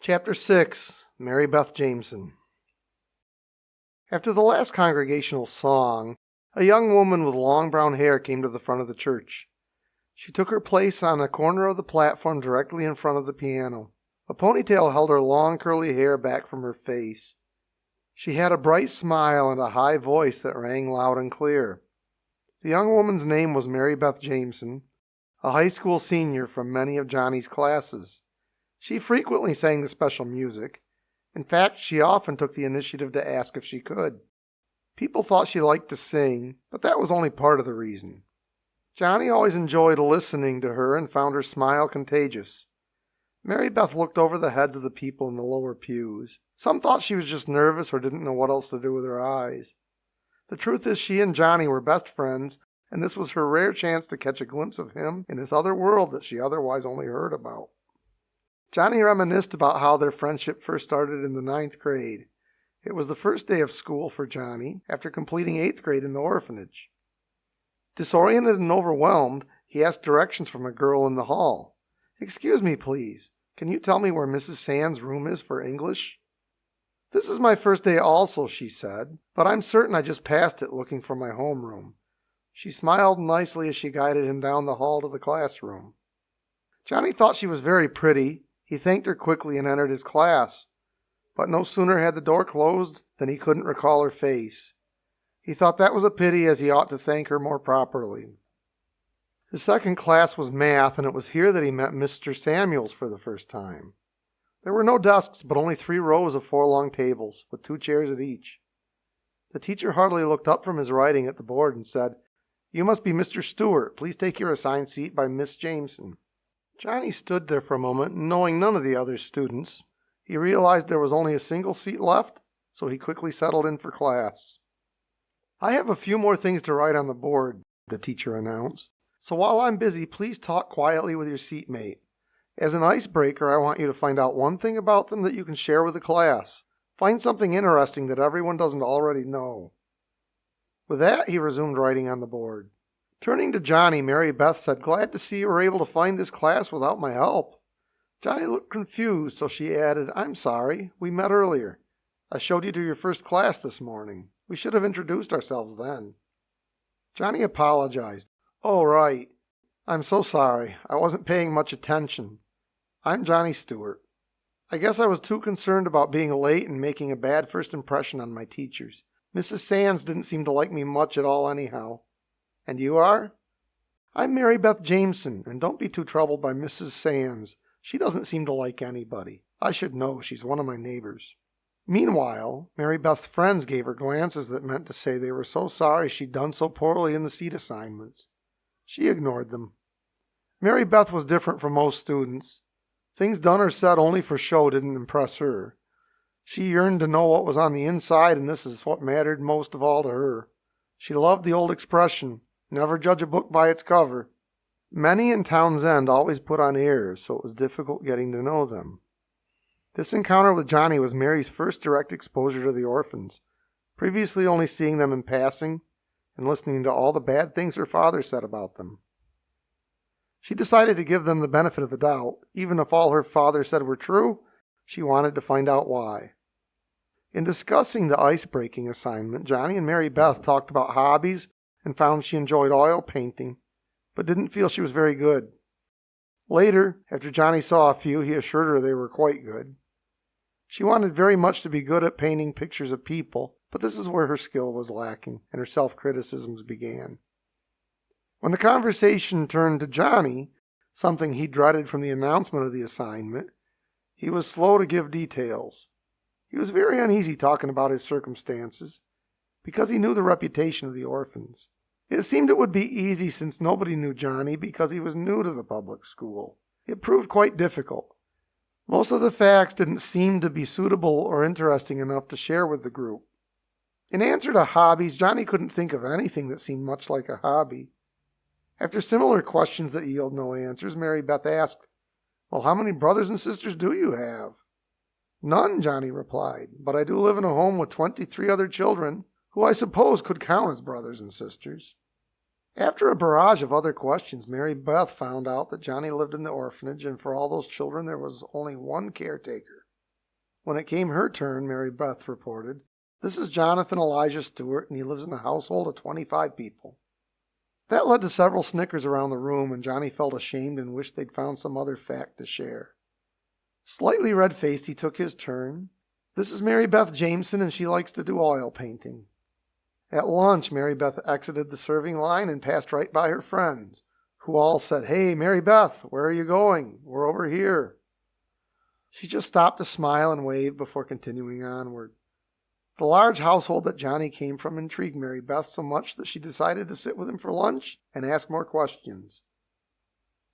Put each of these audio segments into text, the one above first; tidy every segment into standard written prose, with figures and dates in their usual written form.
Chapter 6. Mary Beth Jameson. After the last congregational song, a young woman with long brown hair came to the front of the church. She took her place on a corner of the platform directly in front of the piano. A ponytail held her long curly hair back from her face. She had a bright smile and a high voice that rang loud and clear. The young woman's name was Mary Beth Jameson, a high school senior from many of Johnny's classes. She frequently sang the special music. In fact, she often took the initiative to ask if she could. People thought she liked to sing, but that was only part of the reason. Johnny always enjoyed listening to her and found her smile contagious. Mary Beth looked over the heads of the people in the lower pews. Some thought she was just nervous or didn't know what else to do with her eyes. The truth is she and Johnny were best friends, and this was her rare chance to catch a glimpse of him in this other world that she otherwise only heard about. Johnny reminisced about how their friendship first started in the 9th grade. It was the first day of school for Johnny after completing 8th grade in the orphanage. Disoriented and overwhelmed, he asked directions from a girl in the hall. "Excuse me, please. Can you tell me where Mrs. Sands' room is for English?" "This is my first day also," she said, "but I'm certain I just passed it looking for my homeroom." She smiled nicely as she guided him down the hall to the classroom. Johnny thought she was very pretty. He thanked her quickly and entered his class. But no sooner had the door closed than he couldn't recall her face. He thought that was a pity, as he ought to thank her more properly. His second class was math, and it was here that he met Mr. Samuels for the first time. There were no desks, but only 3 rows of 4 long tables, with 2 chairs at each. The teacher hardly looked up from his writing at the board and said, "You must be Mr. Stewart. Please take your assigned seat by Miss Jameson." Johnny stood there for a moment, knowing none of the other students. He realized there was only a single seat left, so he quickly settled in for class. "I have a few more things to write on the board," the teacher announced. "So while I'm busy, please talk quietly with your seatmate. As an icebreaker, I want you to find out one thing about them that you can share with the class. Find something interesting that everyone doesn't already know." With that, he resumed writing on the board. Turning to Johnny, Mary Beth said, "Glad to see you were able to find this class without my help." Johnny looked confused, so she added, "I'm sorry. We met earlier. I showed you to your first class this morning. We should have introduced ourselves then." Johnny apologized. "Oh, right. I'm so sorry. I wasn't paying much attention. I'm Johnny Stewart. I guess I was too concerned about being late and making a bad first impression on my teachers. Mrs. Sands didn't seem to like me much at all anyhow. And you are?" "I'm Mary Beth Jameson, and don't be too troubled by Mrs. Sands. She doesn't seem to like anybody. I should know. She's one of my neighbors." Meanwhile, Mary Beth's friends gave her glances that meant to say they were so sorry she'd done so poorly in the seat assignments. She ignored them. Mary Beth was different from most students. Things done or said only for show didn't impress her. She yearned to know what was on the inside, and this is what mattered most of all to her. She loved the old expression, "Never judge a book by its cover." Many in Town's End always put on airs, so it was difficult getting to know them. This encounter with Johnny was Mary's first direct exposure to the orphans, previously only seeing them in passing and listening to all the bad things her father said about them. She decided to give them the benefit of the doubt. Even if all her father said were true, she wanted to find out why. In discussing the ice-breaking assignment, Johnny and Mary Beth talked about hobbies and found she enjoyed oil painting, but didn't feel she was very good. Later, after Johnny saw a few, he assured her they were quite good. She wanted very much to be good at painting pictures of people, but this is where her skill was lacking, and her self-criticisms began. When the conversation turned to Johnny, something he dreaded from the announcement of the assignment, he was slow to give details. He was very uneasy talking about his circumstances, because he knew the reputation of the orphans. It seemed it would be easy since nobody knew Johnny because he was new to the public school. It proved quite difficult. Most of the facts didn't seem to be suitable or interesting enough to share with the group. In answer to hobbies, Johnny couldn't think of anything that seemed much like a hobby. After similar questions that yielded no answers, Mary Beth asked, "Well, how many brothers and sisters do you have?" "None," Johnny replied, "but I do live in a home with 23 other children, who I suppose could count as brothers and sisters." After a barrage of other questions, Mary Beth found out that Johnny lived in the orphanage, and for all those children there was only one caretaker. When it came her turn, Mary Beth reported, "This is Jonathan Elijah Stewart, and he lives in a household of 25 people." That led to several snickers around the room, and Johnny felt ashamed and wished they'd found some other fact to share. Slightly red-faced, he took his turn. "This is Mary Beth Jameson, and she likes to do oil painting." At lunch, Mary Beth exited the serving line and passed right by her friends, who all said, "Hey, Mary Beth, where are you going? We're over here." She just stopped to smile and wave before continuing onward. The large household that Johnny came from intrigued Mary Beth so much that she decided to sit with him for lunch and ask more questions.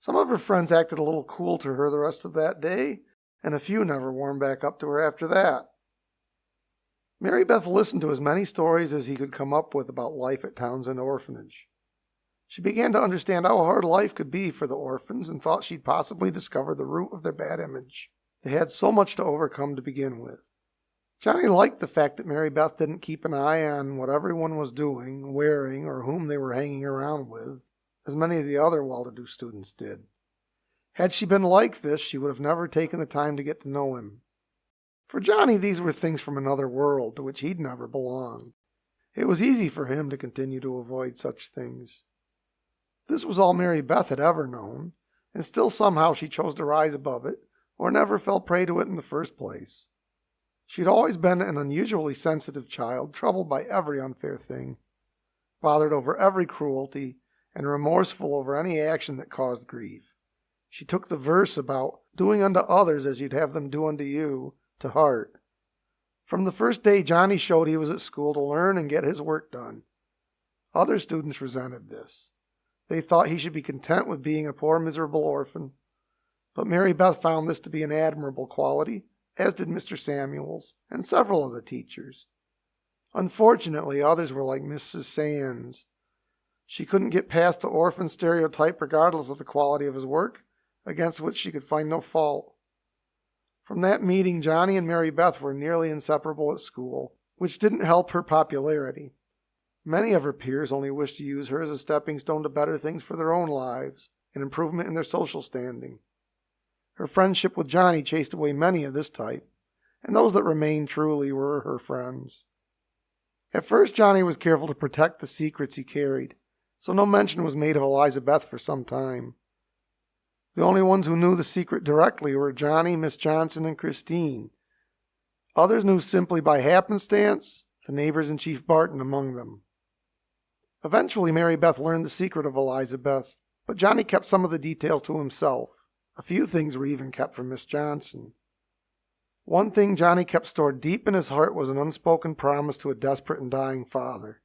Some of her friends acted a little cool to her the rest of that day, and a few never warmed back up to her after that. Mary Beth listened to as many stories as he could come up with about life at Townsend Orphanage. She began to understand how hard life could be for the orphans and thought she'd possibly discovered the root of their bad image. They had so much to overcome to begin with. Johnny liked the fact that Mary Beth didn't keep an eye on what everyone was doing, wearing, or whom they were hanging around with, as many of the other well-to-do students did. Had she been like this, she would have never taken the time to get to know him. For Johnny, these were things from another world to which he'd never belonged. It was easy for him to continue to avoid such things. This was all Mary Beth had ever known, and still somehow she chose to rise above it, or never fell prey to it in the first place. She'd always been an unusually sensitive child, troubled by every unfair thing, bothered over every cruelty, and remorseful over any action that caused grief. She took the verse about doing unto others as you'd have them do unto you to heart. From the first day Johnny showed he was at school to learn and get his work done. Other students resented this. They thought he should be content with being a poor, miserable orphan. But Mary Beth found this to be an admirable quality, as did Mr. Samuels and several of the teachers. Unfortunately, others were like Mrs. Sands. She couldn't get past the orphan stereotype regardless of the quality of his work, against which she could find no fault. From that meeting, Johnny and Mary Beth were nearly inseparable at school, which didn't help her popularity. Many of her peers only wished to use her as a stepping stone to better things for their own lives and improvement in their social standing. Her friendship with Johnny chased away many of this type, and those that remained truly were her friends. At first, Johnny was careful to protect the secrets he carried, so no mention was made of Eliza Beth for some time. The only ones who knew the secret directly were Johnny, Miss Johnson, and Christine. Others knew simply by happenstance, the neighbors and Chief Barton among them. Eventually, Mary Beth learned the secret of Eliza Beth, but Johnny kept some of the details to himself. A few things were even kept from Miss Johnson. One thing Johnny kept stored deep in his heart was an unspoken promise to a desperate and dying father.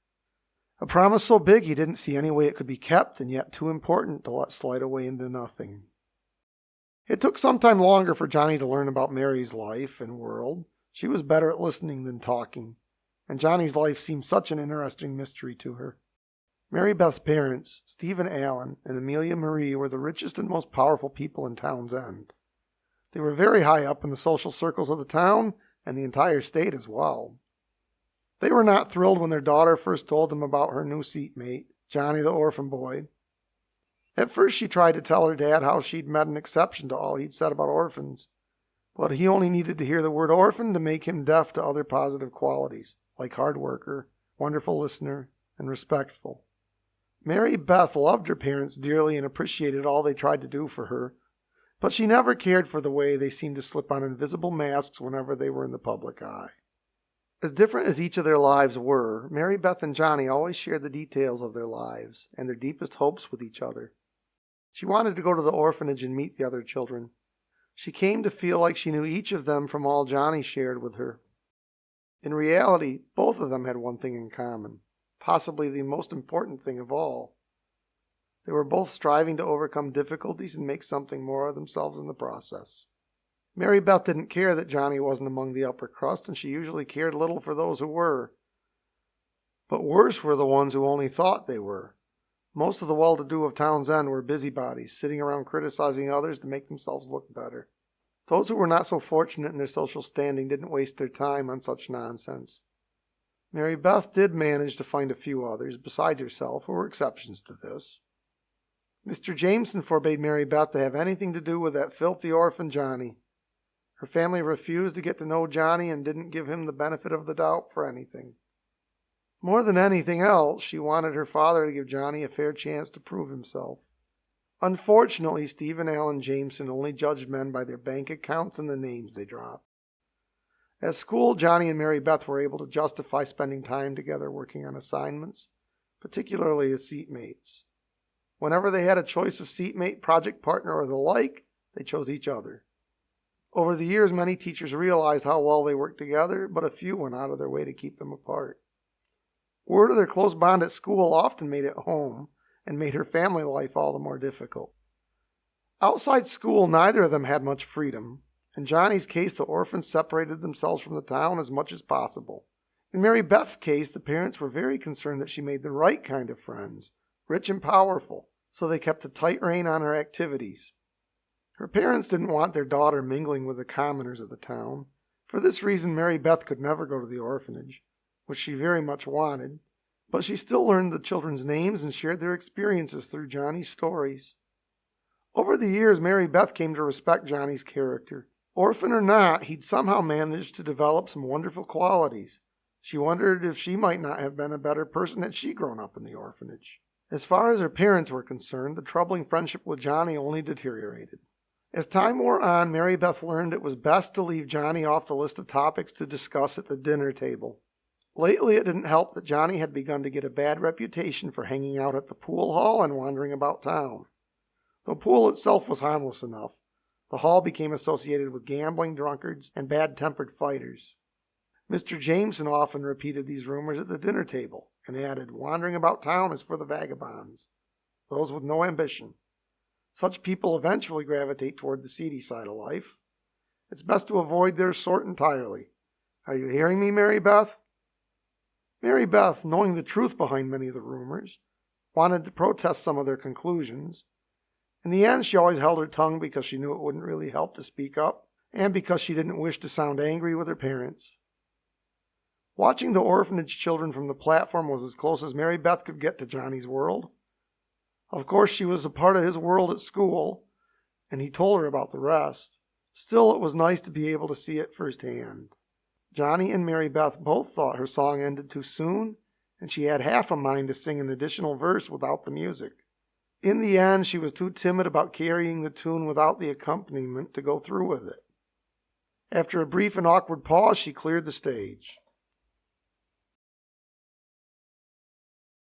A promise so big he didn't see any way it could be kept, and yet too important to let slide away into nothing. It took some time longer for Johnny to learn about Mary's life and world. She was better at listening than talking, and Johnny's life seemed such an interesting mystery to her. Mary Beth's parents, Stephen Allen and Amelia Marie, were the richest and most powerful people in Townsend. They were very high up in the social circles of the town and the entire state as well. They were not thrilled when their daughter first told them about her new seatmate, Johnny the orphan boy. At first she tried to tell her dad how she'd met an exception to all he'd said about orphans, but he only needed to hear the word orphan to make him deaf to other positive qualities, like hard worker, wonderful listener, and respectful. Mary Beth loved her parents dearly and appreciated all they tried to do for her, but she never cared for the way they seemed to slip on invisible masks whenever they were in the public eye. As different as each of their lives were, Mary Beth and Johnny always shared the details of their lives and their deepest hopes with each other. She wanted to go to the orphanage and meet the other children. She came to feel like she knew each of them from all Johnny shared with her. In reality, both of them had one thing in common, possibly the most important thing of all. They were both striving to overcome difficulties and make something more of themselves in the process. Mary Beth didn't care that Johnny wasn't among the upper crust, and she usually cared little for those who were. But worse were the ones who only thought they were. Most of the well-to-do of Townsend were busybodies, sitting around criticizing others to make themselves look better. Those who were not so fortunate in their social standing didn't waste their time on such nonsense. Mary Beth did manage to find a few others, besides herself, who were exceptions to this. Mr. Jameson forbade Mary Beth to have anything to do with that filthy orphan Johnny. Her family refused to get to know Johnny and didn't give him the benefit of the doubt for anything. More than anything else, she wanted her father to give Johnny a fair chance to prove himself. Unfortunately, Steve and Alan Jameson only judged men by their bank accounts and the names they dropped. At school, Johnny and Mary Beth were able to justify spending time together working on assignments, particularly as seatmates. Whenever they had a choice of seatmate, project partner, or the like, they chose each other. Over the years, many teachers realized how well they worked together, but a few went out of their way to keep them apart. Word of their close bond at school often made it home and made her family life all the more difficult. Outside school, neither of them had much freedom. In Johnny's case, the orphans separated themselves from the town as much as possible. In Mary Beth's case, the parents were very concerned that she made the right kind of friends, rich and powerful, so they kept a tight rein on her activities. Her parents didn't want their daughter mingling with the commoners of the town. For this reason, Mary Beth could never go to the orphanage, which she very much wanted, but she still learned the children's names and shared their experiences through Johnny's stories. Over the years, Mary Beth came to respect Johnny's character. Orphan or not, he'd somehow managed to develop some wonderful qualities. She wondered if she might not have been a better person had she grown up in the orphanage. As far as her parents were concerned, the troubling friendship with Johnny only deteriorated. As time wore on, Mary Beth learned it was best to leave Johnny off the list of topics to discuss at the dinner table. Lately, it didn't help that Johnny had begun to get a bad reputation for hanging out at the pool hall and wandering about town. The pool itself was harmless enough. The hall became associated with gambling, drunkards, and bad-tempered fighters. Mr. Jameson often repeated these rumors at the dinner table and added, "Wandering about town is for the vagabonds, those with no ambition. Such people eventually gravitate toward the seedy side of life. It's best to avoid their sort entirely. Are you hearing me, Mary Beth?" Mary Beth, knowing the truth behind many of the rumors, wanted to protest some of their conclusions. In the end, she always held her tongue because she knew it wouldn't really help to speak up, and because she didn't wish to sound angry with her parents. Watching the orphanage children from the platform was as close as Mary Beth could get to Johnny's world. Of course, she was a part of his world at school, and he told her about the rest. Still, it was nice to be able to see it firsthand. Johnny and Mary Beth both thought her song ended too soon, and she had half a mind to sing an additional verse without the music. In the end, she was too timid about carrying the tune without the accompaniment to go through with it. After a brief and awkward pause, she cleared the stage.